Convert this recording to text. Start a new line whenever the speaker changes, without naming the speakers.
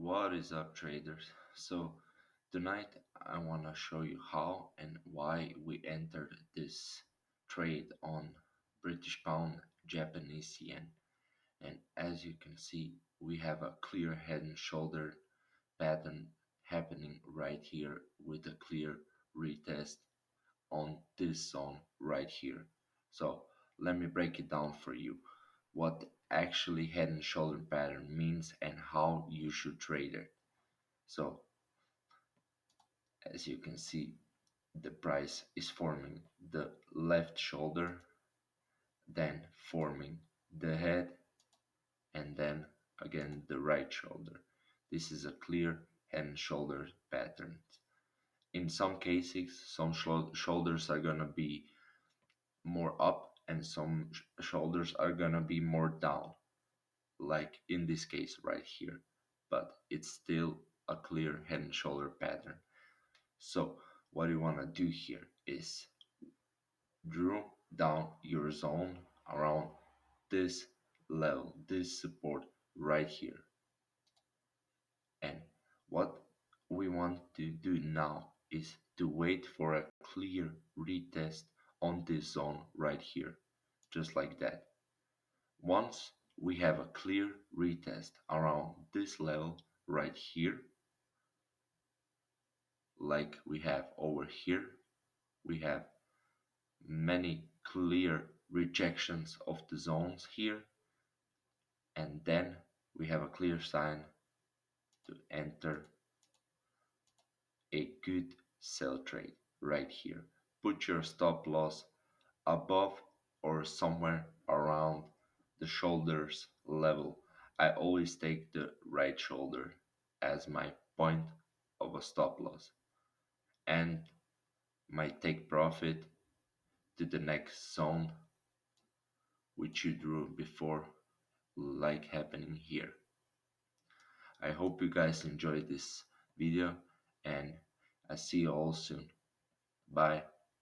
What is up, traders? So tonight I want to show you how and why we entered this trade on British pound, Japanese yen. And as you can see, we have a clear head and shoulder pattern happening right here with a clear retest on this zone right here. So let me break it down for you. What actually head and shoulder pattern means and how you should trade it. So as you can see, the price is forming the left shoulder, then forming the head, and then again the right shoulder. This is a clear head and shoulder pattern. In some cases, some shoulders are gonna be more up and some shoulders are gonna be more down, like in this case right here. But it's still a clear head and shoulder pattern. So what you want to do here is draw down your zone around this level, this support right here. And what we want to do now is to wait for a clear retest on this zone right here, just like that. Once we have a clear retest around this level right here, like we have over here, we have many clear rejections of the zones here, and then we have a clear sign to enter a good sell trade right here. Put your stop loss above or somewhere around the shoulders level. I always take the right shoulder as my point of a stop loss and my take profit to the next zone which you drew before, like happening here. I hope you guys enjoyed this video and I see you all soon. Bye.